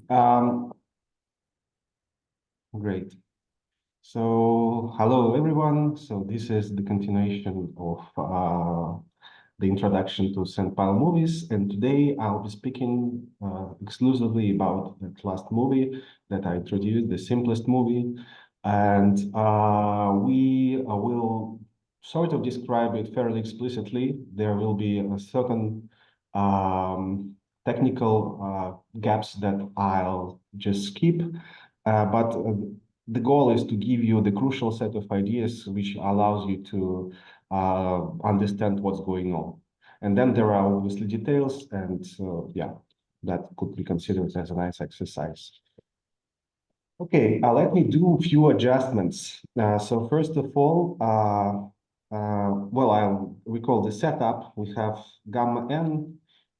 Great. So, hello everyone. So this is the continuation of the introduction to Sandpile Movies, and today I'll be speaking exclusively about that last movie that I introduced, the simplest movie, and we will sort of describe it fairly explicitly. There will be a certain technical gaps that I'll just skip, but the goal is to give you the crucial set of ideas which allows you to understand what's going on. And then there are obviously details, and yeah, that could be considered as a nice exercise. Okay, let me do a few adjustments. So first of all, well, I'll recall the setup. We have gamma n,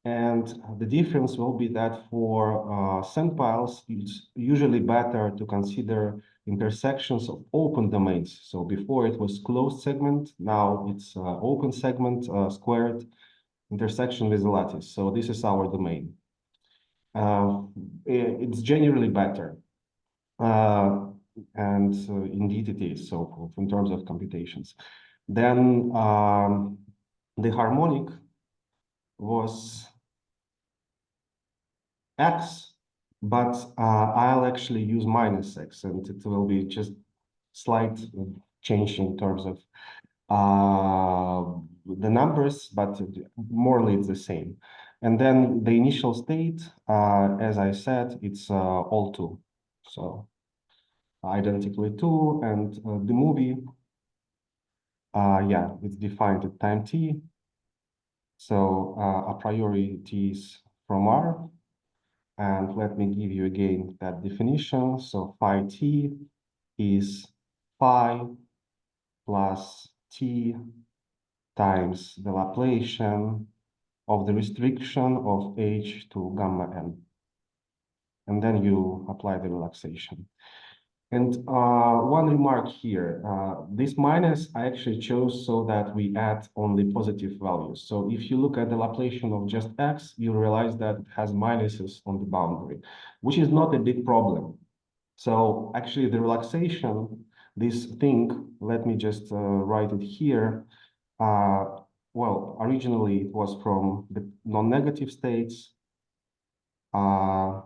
and the difference will be that for sandpiles, it's usually better to consider intersections of open domains. So before it was closed segment, now it's open segment squared intersection with the lattice. So this is our domain. It's generally better. And indeed it is, so in terms of computations. Then the harmonic was x, but I'll actually use minus x, and it will be just slight change in terms of the numbers, but morally it's the same. And then the initial state, as I said, it's all two. So identically two, and the movie, yeah, it's defined at time t. So a priori t is from R. And let me give you again that definition. So phi t is phi plus t times the Laplacian of the restriction of h to gamma n. And then you apply the relaxation. And one remark here, this minus I actually chose so that we add only positive values. So if you look at the Laplacian of just x, you realize that it has minuses on the boundary, which is not a big problem. So actually the relaxation, this thing, let me just write it here. Well, originally it was from the non-negative states to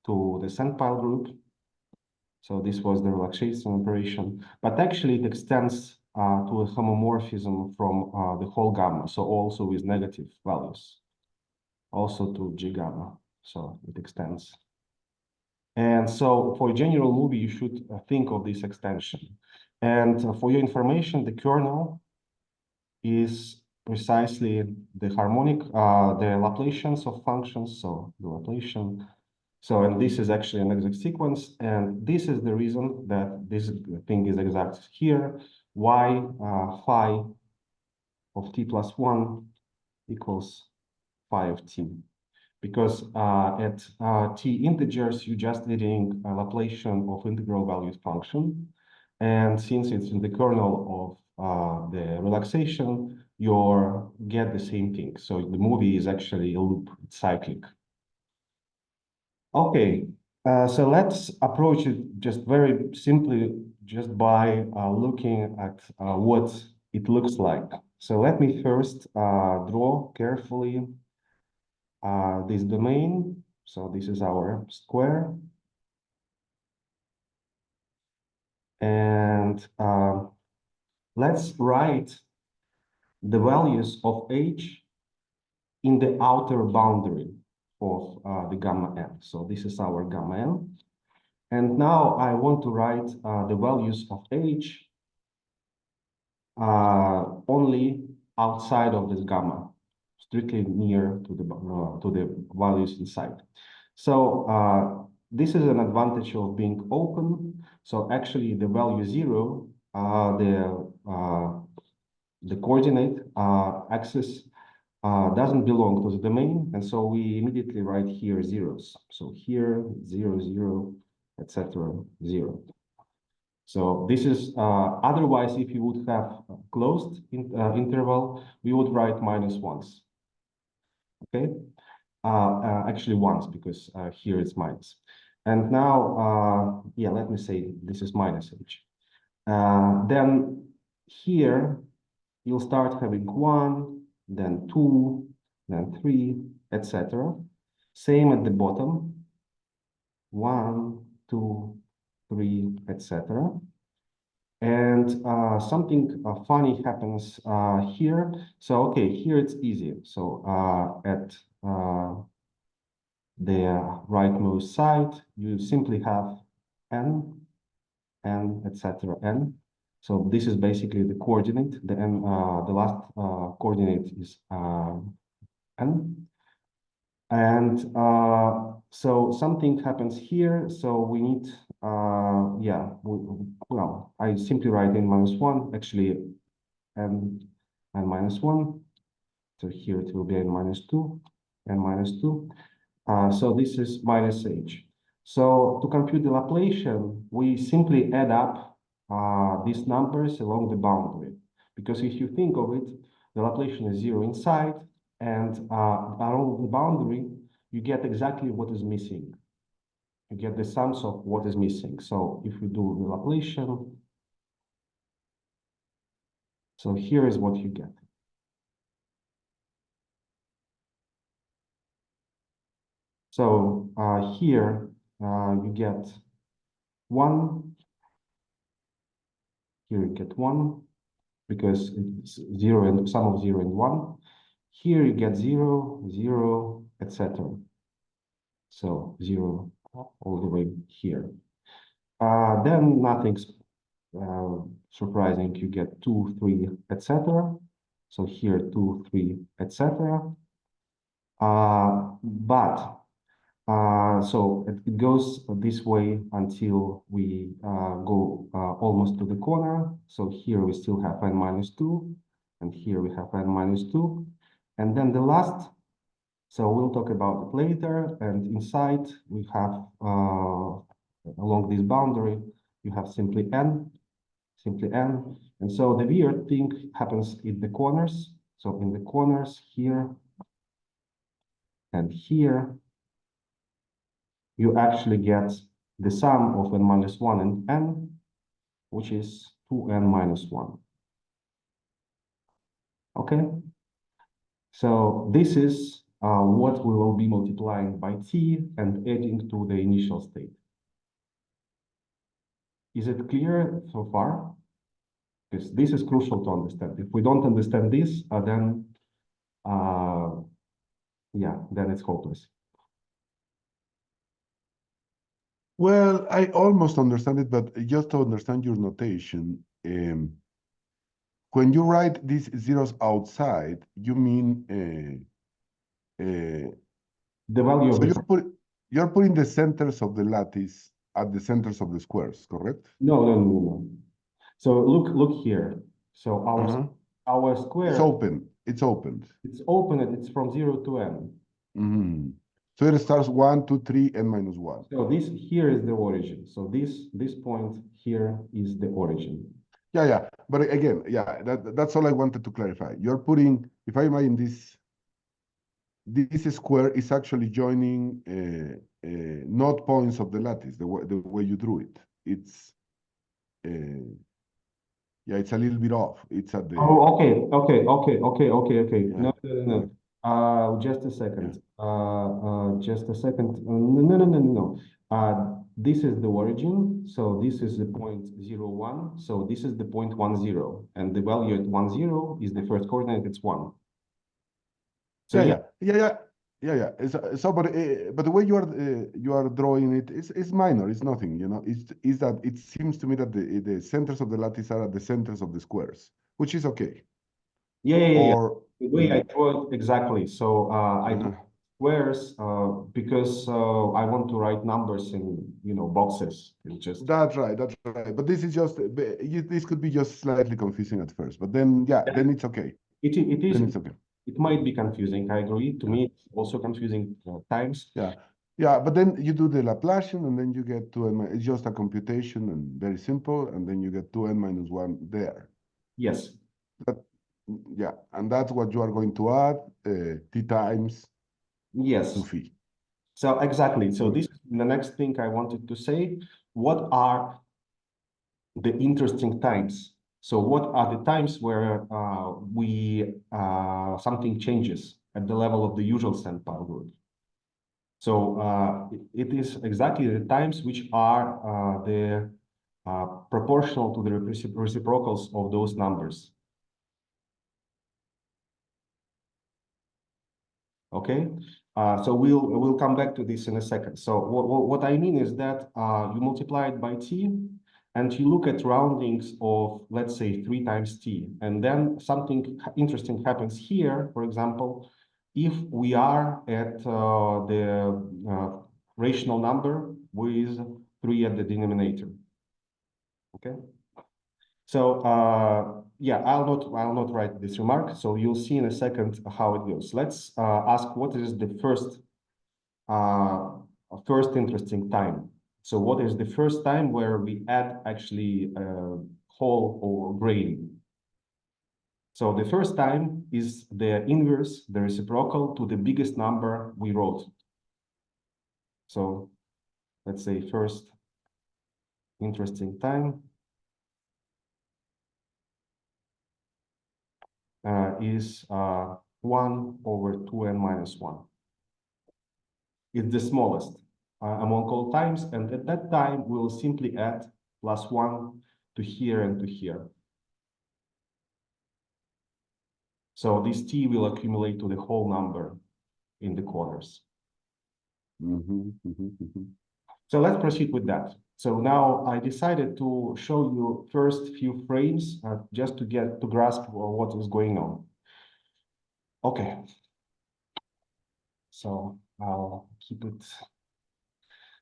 the Sandpile group. So this was the relaxation operation, but actually it extends to a homomorphism from the whole gamma, so also with negative values, also to G gamma, so it extends. And so for a general movie, you should think of this extension. And for your information, the kernel is precisely the harmonic, the Laplacians of functions, so the Laplacian. So, and this is actually an exact sequence, and this is the reason that this thing is exact here. Why phi of t plus 1 equals phi of t. Because at t integers, you're just getting a Laplacian of integral values function. And since it's in the kernel of the relaxation, you get the same thing. So the movie is actually a loop, it's cyclic. Okay, so let's approach it just very simply, just by looking at what it looks like. So let me first draw carefully this domain. So this is our square. And let's write the values of h in the outer boundary of the gamma n. So this is our gamma n. And now I want to write the values of h only outside of this gamma, strictly near to the values inside. So this is an advantage of being open. So actually the value 0, the coordinate axis doesn't belong to the domain, and so we immediately write here zeros. So here 0, 0, etc., 0. So this is otherwise, if you would have a closed interval, we would write minus ones. Okay. Actually once, because here it's minus. And now, yeah, let me say this is minus h. Then here you'll start having 1, then 2, then 3, etc. Same at the bottom, 1, 2, 3, etc. And something funny happens here. So, okay, here it's easy. So at the rightmost side, you simply have n, etc., n. So this is basically the coordinate. The n, the last coordinate is n. And so something happens here. So we need, yeah, well, I simply write n minus 1, actually n minus 1. So here it will be n minus 2, n minus 2. So this is minus h. So to compute the Laplacian, we simply add up these numbers along the boundary. Because if you think of it, the Laplacian is 0 inside, and along the boundary, you get exactly what is missing. You get the sums of what is missing. So if we do the Laplacian, so here is what you get. So here you get 1, here you get 1, because it's 0 and sum of 0 and 1. Here you get 0, 0, etc. So 0 all the way here. Then nothing's surprising. You get 2, 3, etc. So here 2, 3, etc. But so it goes this way until we go almost to the corner. So here we still have n minus 2, and here we have n minus 2. And then the last, so we'll talk about it later. And inside we have, along this boundary, you have simply n. And so the weird thing happens in the corners. So in the corners here and here, you actually get the sum of n minus 1 and n, which is 2n minus 1. Okay? So this is what we will be multiplying by t and adding to the initial state. Is it clear so far? Because this is crucial to understand. If we don't understand this, then yeah, then it's hopeless. Well, I almost understand it, but just to understand your notation, when you write these zeros outside, you mean The value of so the you're putting the centers of the lattice at the centers of the squares, correct? no. So look here. So our square, It's open. It's opened. it's open and it's from 0 to n. So it starts 1, 2, 3, n minus 1. So this here is the origin. So this point here is the origin. Yeah. But again, yeah, that's all I wanted to clarify. You're putting, if I imagine this square is actually joining not points of the lattice, the way you drew it. It's yeah, it's a little bit off. It's at the Okay. yeah, No. Just a second. Just a second. No. This is the origin. So this is the point 0, 1. So this is the point 1, 0. And the value at 1, 0 is the first coordinate. It's 1. So yeah. So, but the way you are drawing it is minor. It's nothing. You know, is that it seems to me that the centers of the lattice are at the centers of the squares, which is okay. Yeah. The way I draw it exactly. So I do squares because I want to write numbers in boxes. That's right. But this is just this could be just slightly confusing at first, but then then it's okay. It is. Then it's okay. It might be confusing. I agree. To me, it's also confusing times. Yeah. But then you do the Laplacian, and then you get 2n. It's just a computation and very simple, and then you get 2n minus 1 there. Yes. Yeah, and that's what you are going to add t times Yes. Sufi. So exactly. So Okay. this is the next thing I wanted to say. What are the interesting times? So what are the times where something changes at the level of the usual Sandpile group? So it is exactly the times which are the proportional to the reciprocals of those numbers. Okay, so we'll come back to this in a second. So what I mean is that you multiply it by t, and you look at roundings of, let's say, 3 times t, and then something interesting happens here. For example, if we are at the rational number with 3 at the denominator. Okay. So yeah, I'll not write this remark. So you'll see in a second how it goes. Let's ask what is the first interesting time. So what is the first time where we add actually whole or grain? So the first time is the inverse, the reciprocal to the biggest number we wrote. So let's say first interesting time is 1 over 2n minus 1. It's the smallest among all times, and at that time we'll simply add +1 to here and to here. So this t will accumulate to the whole number in the corners. So let's proceed with that. So now I decided to show you first few frames just to get to grasp what is going on. Okay. So I'll keep it.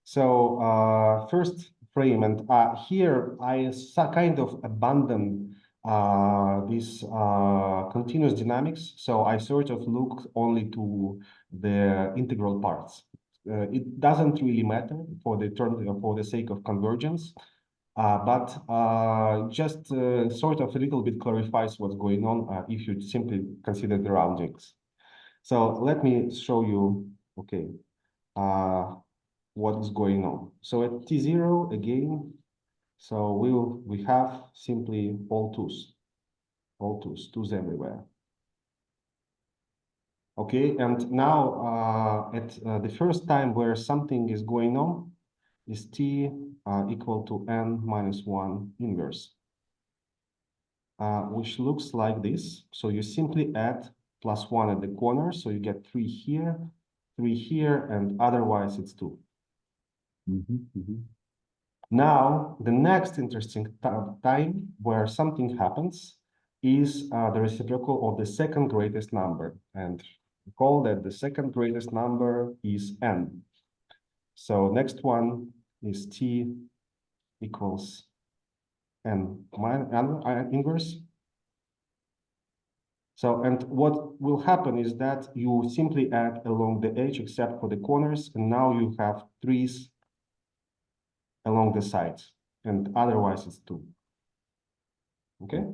So first frame, and here I kind of abandoned this continuous dynamics. So I sort of look only to the integral parts. It doesn't really matter for the sake of convergence, but just sort of a little bit clarifies what's going on if you simply consider the roundings. So let me show you, okay, what is going on. So at t0 again, so we have simply all twos everywhere. Okay, and now at the first time where something is going on is t equal to n minus 1 inverse, which looks like this. So you simply add +1 at the corner, so you get 3 here, and otherwise it's 2. Now, the next interesting time where something happens is the reciprocal of the second greatest number. And recall that the second greatest number is n. So next one is t equals n inverse. So, and what will happen is that you simply add along the edge except for the corners, and now you have 3's along the sides, and otherwise it's 2. Okay.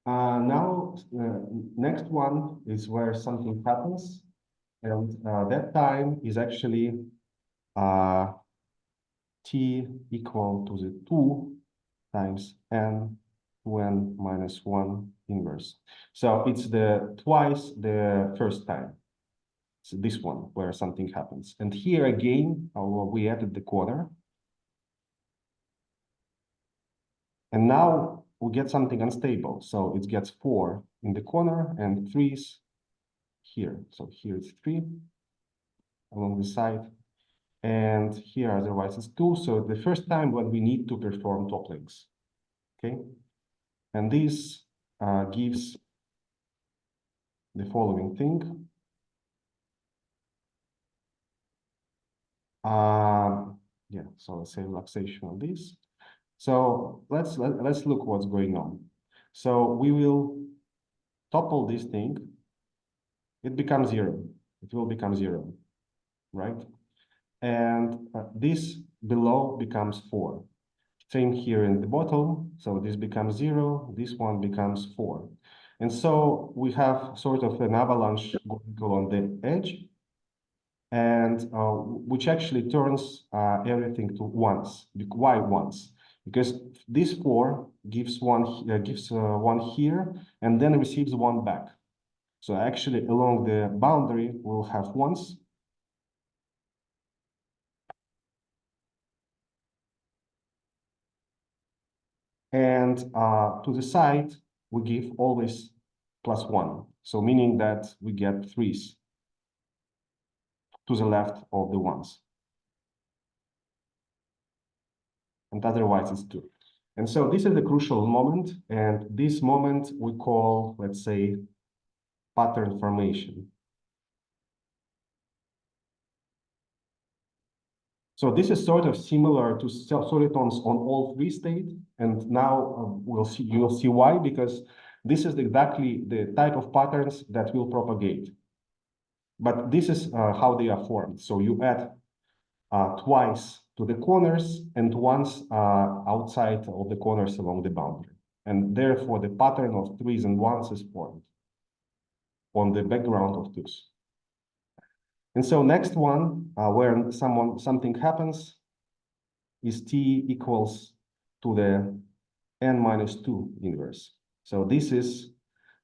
Now, next one is where something happens, and that time is actually t equal to the 2 times n 2n minus 1 inverse. So it's the twice the first time. So this one where something happens. And here again, we added the corner. And now we get something unstable. So it gets 4 in the corner and 3's here. So here it's 3 along the side. And here otherwise it's 2. So the first time when we need to perform top links. Okay. And this gives the following thing. Yeah, so let's say relaxation on this. So let's look what's going on. So we will topple this thing. It becomes 0. It will become 0, right? And this below becomes 4. Same here in the bottom. So this becomes 0. This one becomes 4. And so we have sort of an avalanche going on the edge. and which actually turns everything to ones. Why ones? Because this 4 gives one here and then receives 1 back. So actually along the boundary we'll have ones. And to the side we give always +1. So meaning that we get 3s to the left of the ones. And otherwise it's 2. And so this is the crucial moment, and this moment we call, let's say, pattern formation. So this is sort of similar to solitons on all 3 states, and now you will see why, because this is exactly the type of patterns that will propagate. But this is how they are formed. So you add twice to the corners and once outside of the corners along the boundary. And therefore, the pattern of 3s and 1s is formed on the background of 2s. And so next one, where something happens, is t equals to the n-2 inverse. So this is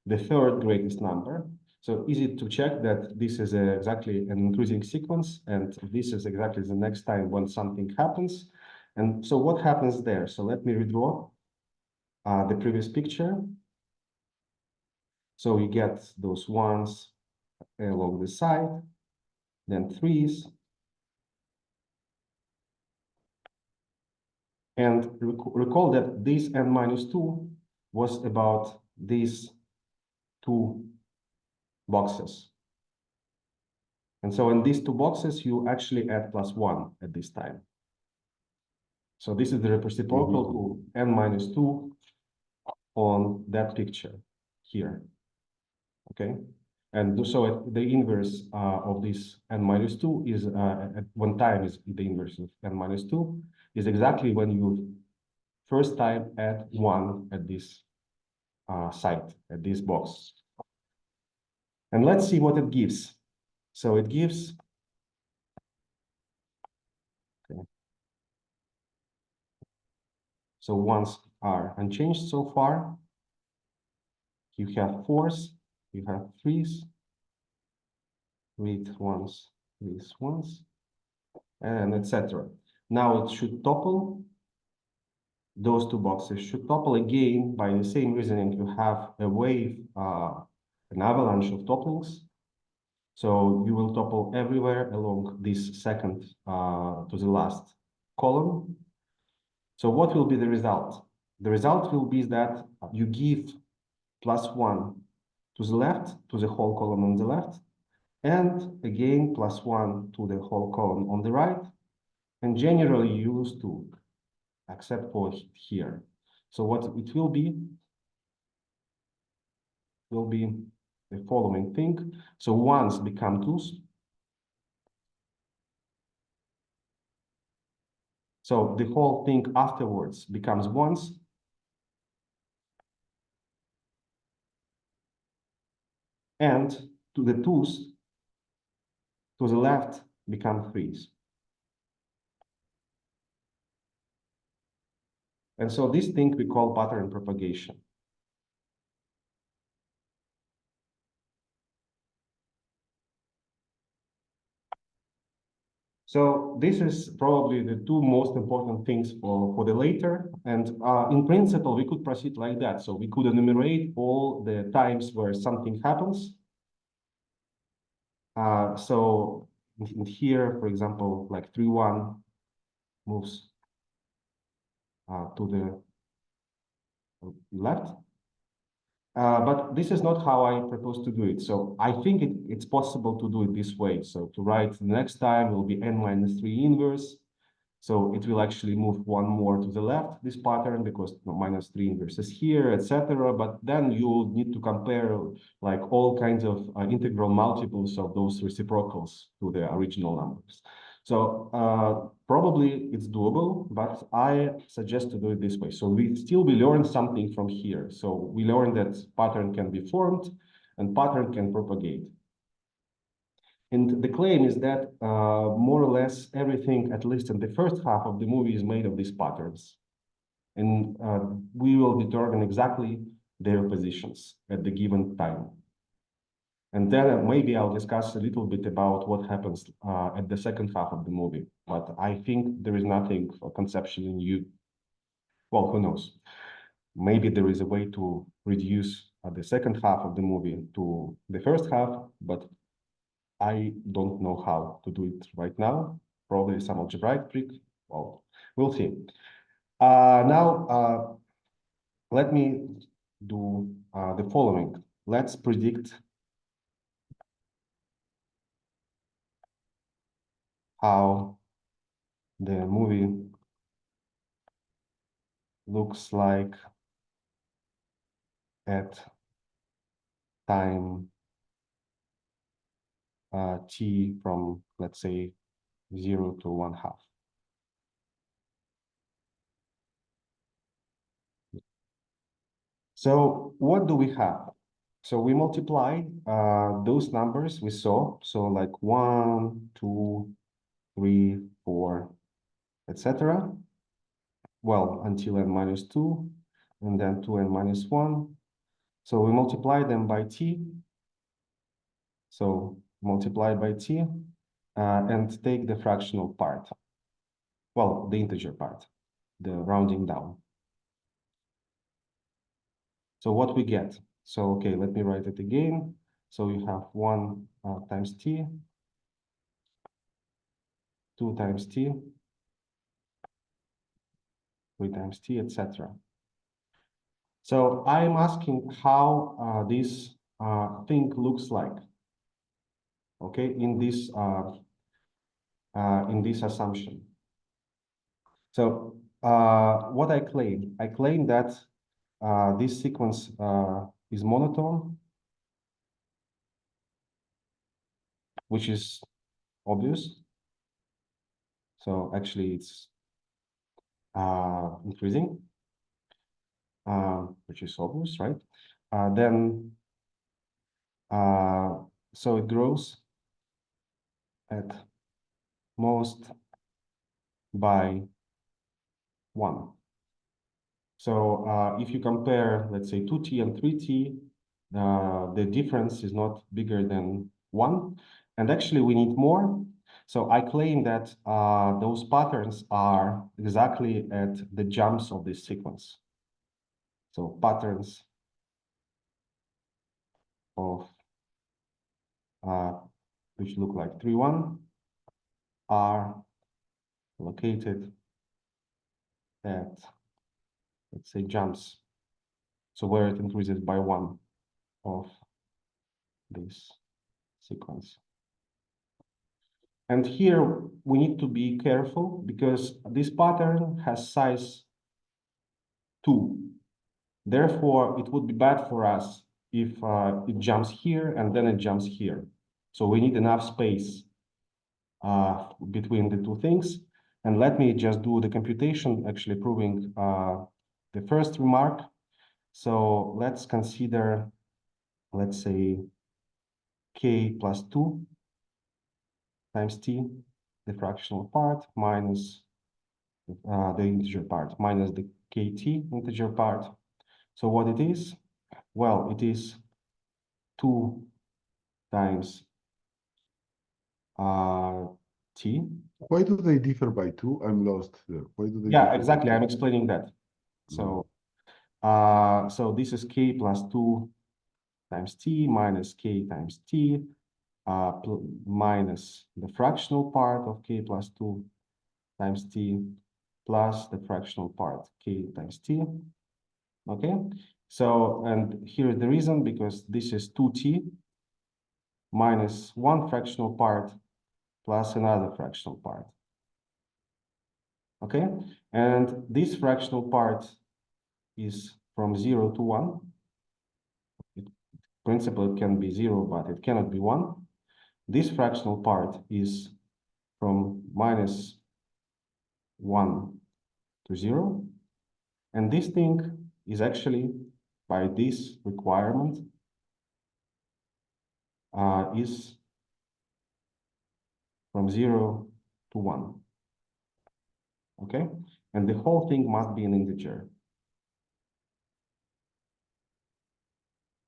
the 3rd greatest number. So easy to check that this is exactly an increasing sequence, and this is exactly the next time when something happens. And so what happens there? So let me redraw the previous picture. So we get those 1s along the side, then 3s. And recall that this n-2 was about these 2 boxes. And so in these 2 boxes, you actually add +1 at this time. So this is the reciprocal to n-2 on that picture here. Okay. And so the inverse of this n-2 is at one time is the inverse of n-2 is exactly when you first time add 1 at this site, at this box. And let's see what it gives. So it gives, okay. So ones are unchanged so far. You have 4s, you have 3s, with 1s, with 1s, and etc. Now it should topple. Those 2 boxes should topple again by the same reasoning. You have a wave, an avalanche of topplings. So you will topple everywhere along this second to the last column. So what will be the result? The result will be that you give +1 to the left, to the whole column on the left, and again +1 to the whole column on the right, and generally used to, except for here. So what it will be the following thing. So ones become 2s. So the whole thing afterwards becomes 1s. And to the 2s, to the left, become 3s. And so this thing we call pattern propagation. So this is probably the 2 most important things for the later. And in principle, we could proceed like that. So we could enumerate all the times where something happens. So in here, for example, like 3-1 moves to the left. But this is not how I propose to do it. So I think it's possible to do it this way. So to write the next time will be n-3 inverse. So it will actually move 1 more to the left, this pattern, because -3 inverse is here, etc. But then you need to compare like all kinds of integral multiples of those reciprocals to the original numbers. So probably it's doable, but I suggest to do it this way. So we learn something from here. So we learn that pattern can be formed and pattern can propagate. And the claim is that more or less everything, at least in the first half of the movie, is made of these patterns. And we will determine exactly their positions at the given time. And then maybe I'll discuss a little bit about what happens at the second half of the movie. But I think there is nothing conceptually new. Well, who knows? Maybe there is a way to reduce the second half of the movie to the first half, but I don't know how to do it right now. Probably some algebraic trick. Well, we'll see. Now, let me do the following. Let's predict how the movie looks like at time t from, let's say, 0 to 1/2. So what do we have? So we multiply those numbers we saw. So like 1, 2, 3, 4, etc. Well, until n minus 2, and then 2n minus 1. So we multiply them by t. So multiply by t and take the fractional part. Well, the integer part, the rounding down. So what we get? So, okay, let me write it again. So you have 1 times t, 2 times t, 3 times t, etc. So I'm asking how this thing looks like, okay, in this assumption. So what I claim that this sequence is monotone, which is obvious. So actually it's increasing, which is obvious, right? Then so it grows at most by 1. So if you compare, let's say, 2t and 3t, the difference is not bigger than 1. And actually, we need more. So I claim that those patterns are exactly at the jumps of this sequence. So patterns of which look like 3, 1 are located at, let's say, jumps. So where it increases by 1 of this sequence. And here we need to be careful because this pattern has size 2. Therefore, it would be bad for us if it jumps here and then it jumps here. So we need enough space between the two things. And let me just do the computation, actually proving the first remark. So let's consider, let's say, k plus 2 times t, the fractional part, minus the integer part, minus the kt integer part. So what it is? Well, it is 2 times t. Why do they differ by 2? I'm lost there. Why do they Yeah, differ by exactly. 2? I'm explaining that. So, so this is k plus 2 times t minus k times t minus the fractional part of k plus 2 times t plus the fractional part k times t. Okay, so and here is the reason, because this is 2t minus one fractional part plus another fractional part. Okay, and this fractional part is from 0 to 1. In principle, it can be 0, but it cannot be 1. This fractional part is from minus 1 to 0. And this thing is actually, by this requirement, is from 0 to 1. Okay, and the whole thing must be an integer,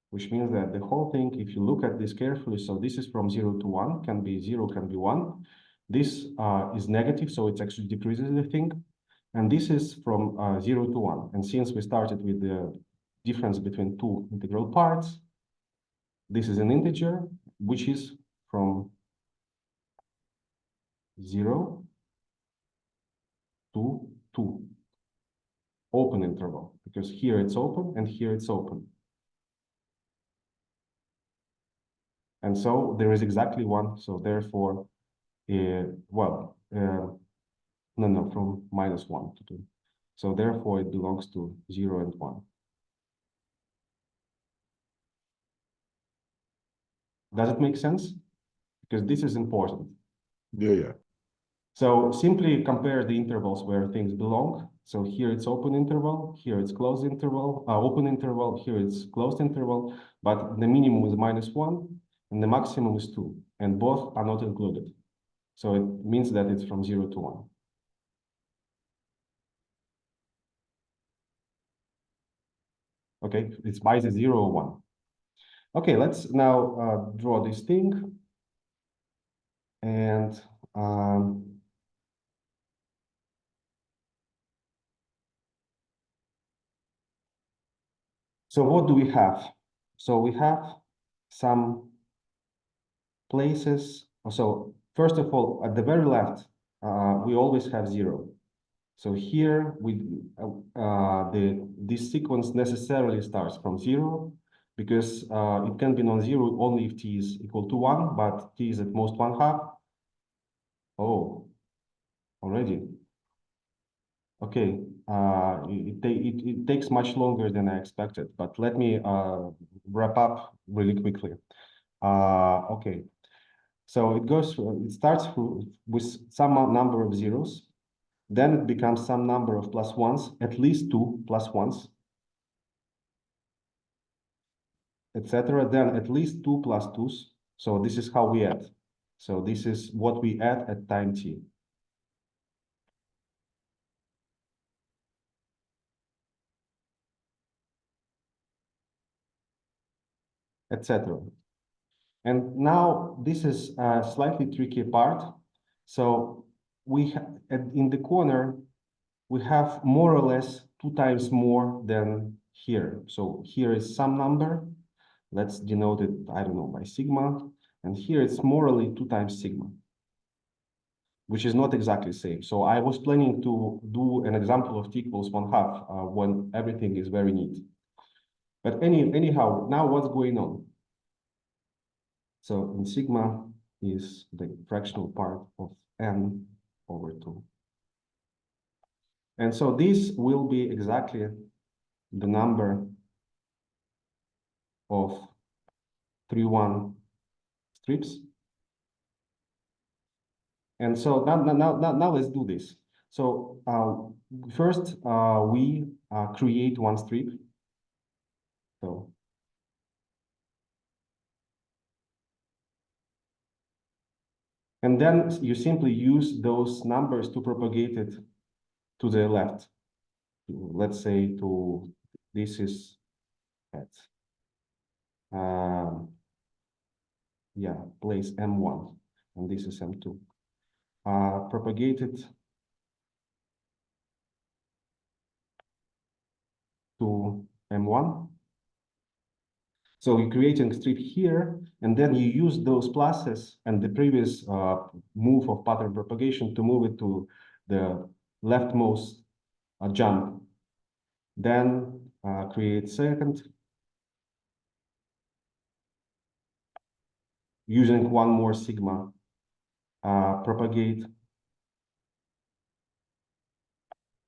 which means that the whole thing, if you look at this carefully, so this is from 0 to 1, can be 0, can be 1. This is negative, so it actually decreases the thing. And this is from 0 to 1. And since we started with the difference between two integral parts, this is an integer, which is from 0 to 2. Open interval, because here it's open and here it's open. And so there is exactly 1. So therefore, well, no, from -1 to 2. So therefore, it belongs to 0 and 1. Does it make sense? Because this is important. Yeah. So simply compare the intervals where things belong. So here it's open interval, here it's closed interval, open interval, here it's closed interval, but the minimum is -1 and the maximum is 2, and both are not included. So it means that it's from 0 to 1. Okay, it's by the 0 or 1. Okay, let's now draw this thing. And so what do we have? So we have some places. So first of all, at the very left, we always have 0. So here this sequence necessarily starts from 0, because it can be non-zero only if t is equal to 1, but t is at most 1/2. Oh, already. Okay, it takes much longer than I expected, but let me wrap up really quickly. Okay, so it starts with some number of zeros, then it becomes some number of +1s, at least 2 +1s, etc. Then at least 2 +2s. So this is how we add. So this is what we add at time t. Etc. And now this is a slightly tricky part. So in the corner, we have more or less 2 times more than here. So here is some number. Let's denote it, I don't know, by sigma. And here it's morally 2 times sigma, which is not exactly the same. So I was planning to do an example of t equals 1/2 when everything is very neat. But anyhow, now what's going on? So in sigma is the fractional part of n over 2. And so this will be exactly the number of 3-1 strips. And so now let's do this. So first we create one strip. So and then you simply use those numbers to propagate it to the left. Let's say this is at place M1, and this is M2. Propagate it to M1. So you're creating a strip here, and then you use those pluses and the previous move of pattern propagation to move it to the leftmost jump. Then create second, using one more sigma, propagate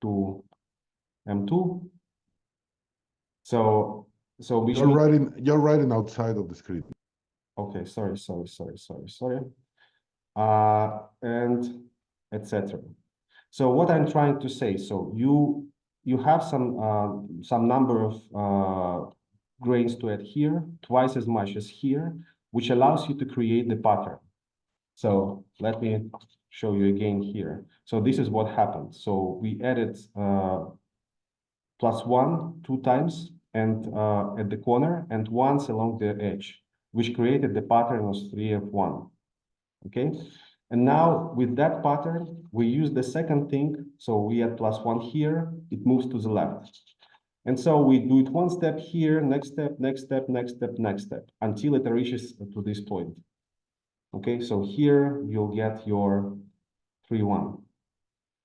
to M2. So which you're writing outside of the script. Okay, sorry. And etc. So what I'm trying to say, so you have some number of grains to add here, twice as much as here, which allows you to create the pattern. So let me show you again here. So this is what happened. So we added +1 2 times and at the corner and once along the edge, which created the pattern of 3F1. Okay. And now with that pattern, we use the second thing. So we add +1 here, it moves to the left. And so we do it one step here, next step, next step, next step, next step, until it reaches to this point. Okay, so here you'll get your 3-1,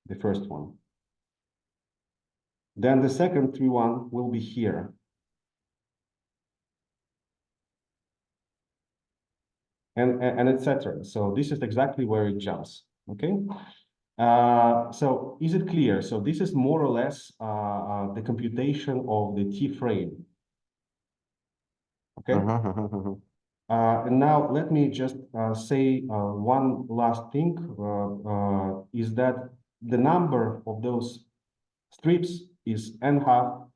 the first one. Then the second 3-1 will be here. And etc. So this is exactly where it jumps. Okay. So is it clear? So this is more or less the computation of the T frame. Okay. And now let me just say one last thing is that the number of those strips is n½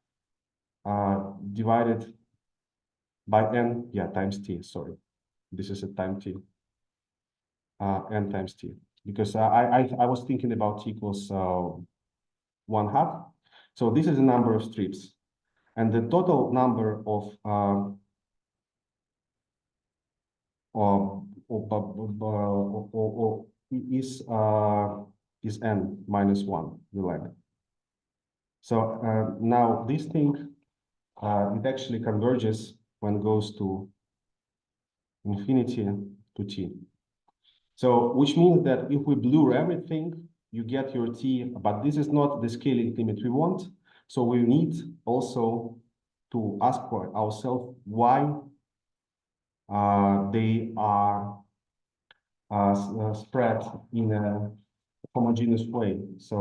divided by n, times t, sorry. This is a time t, n times t, because I was thinking about t equals 1/2. So this is the number of strips. And the total number of is n-1, the length. So now this thing, it actually converges when it goes to infinity to t. So which means that if we blur everything, you get your t, but this is not the scaling limit we want. So we need also to ask for ourselves why they are spread in a homogeneous way. So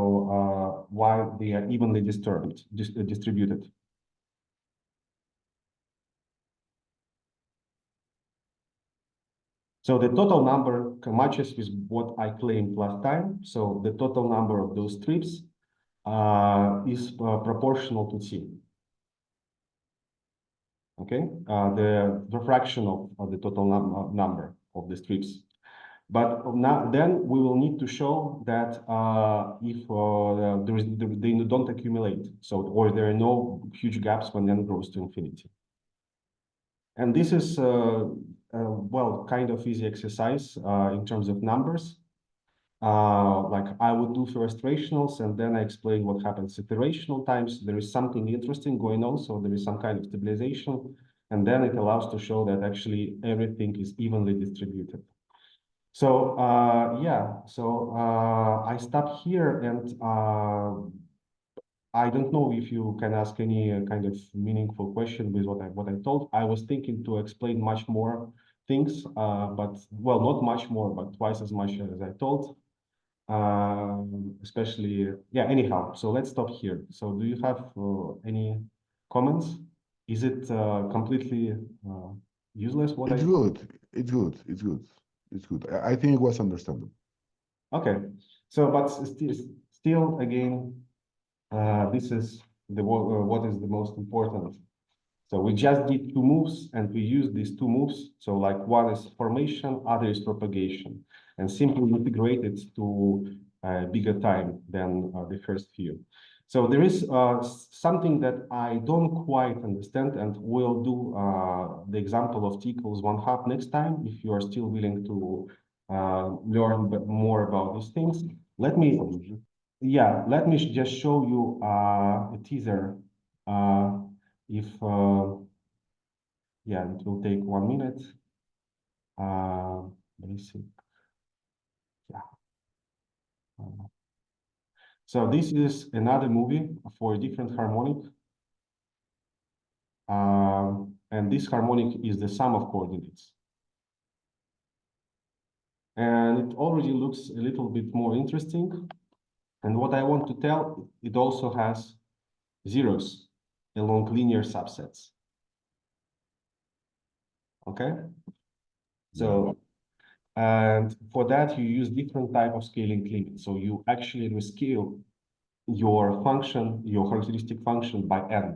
why they are evenly distributed. So the total number matches with what I claimed last time. So the total number of those strips is proportional to t. Okay, the fraction of the total number of the strips. But now, then we will need to show that if they don't accumulate, so or there are no huge gaps when n goes to infinity. And this is well, kind of easy exercise in terms of numbers. Like I would do first rationals and then I explain what happens at the rational times. There is something interesting going on, so there is some kind of stabilization, and then it allows to show that actually everything is evenly distributed. So I stop here, and I don't know if you can ask any kind of meaningful question with what I told. I was thinking to explain much more things, but well, not much more, but twice as much as I told. Especially, anyhow, so let's stop here. So do you have any comments? Is it completely useless what It's good. It's good. It's good. It's good. I think it was understandable. Okay, so but still again, this is the what is the most important. So we just did two moves and we use these two moves. So like one is formation, other is propagation, and simply integrate it to a bigger time than the first few. So there is something that I don't quite understand, and we'll do the example of t equals 1/2 next time if you are still willing to learn more about these things. Let me just show you a teaser. If it will take 1 minute. Let me see. So this is another movie for a different harmonic. And this harmonic is the sum of coordinates. And it already looks a little bit more interesting. And what I want to tell, it also has zeros along linear subsets. Okay? So, and for that, you use different type of scaling limits. So you actually rescale your function, your characteristic function by n.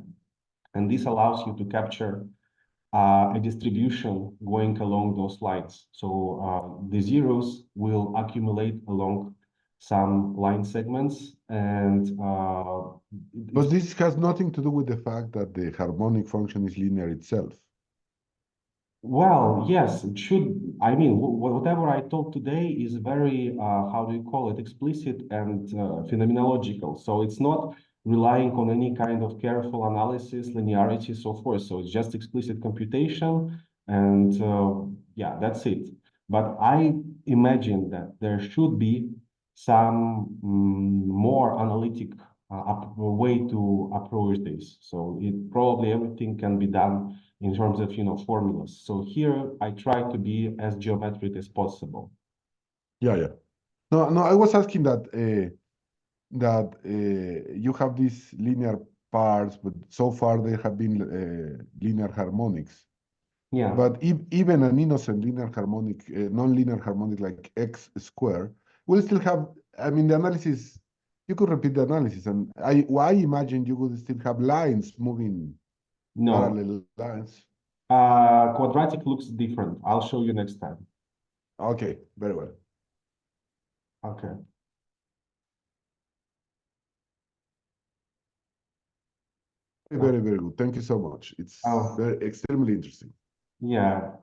And this allows you to capture a distribution going along those lines. So the zeros will accumulate along some line segments, and But this has nothing to do with the fact that the harmonic function is linear itself. well, yes, it should. I mean, whatever I told today is very, how do you call it, explicit and phenomenological. So it's not relying on any kind of careful analysis, linearity, so forth. So it's just explicit computation, and yeah, that's it. But I imagine that there should be some more analytic way to approach this. So it probably everything can be done in terms of formulas. So here I try to be as geometric as possible. Yeah, yeah. No, no, I was asking that you have these linear parts, but so far they have been linear harmonics. Yeah. But even an innocent linear harmonic, non-linear harmonic like x square, will still have. I mean, the analysis. You could repeat the analysis, and I imagine you would still have lines moving No. parallel lines. Quadratic looks different. I'll show you next time. Okay, very well. Okay. Very, very good. Thank you so much. It's Oh, very extremely interesting. yeah.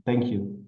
Thank you.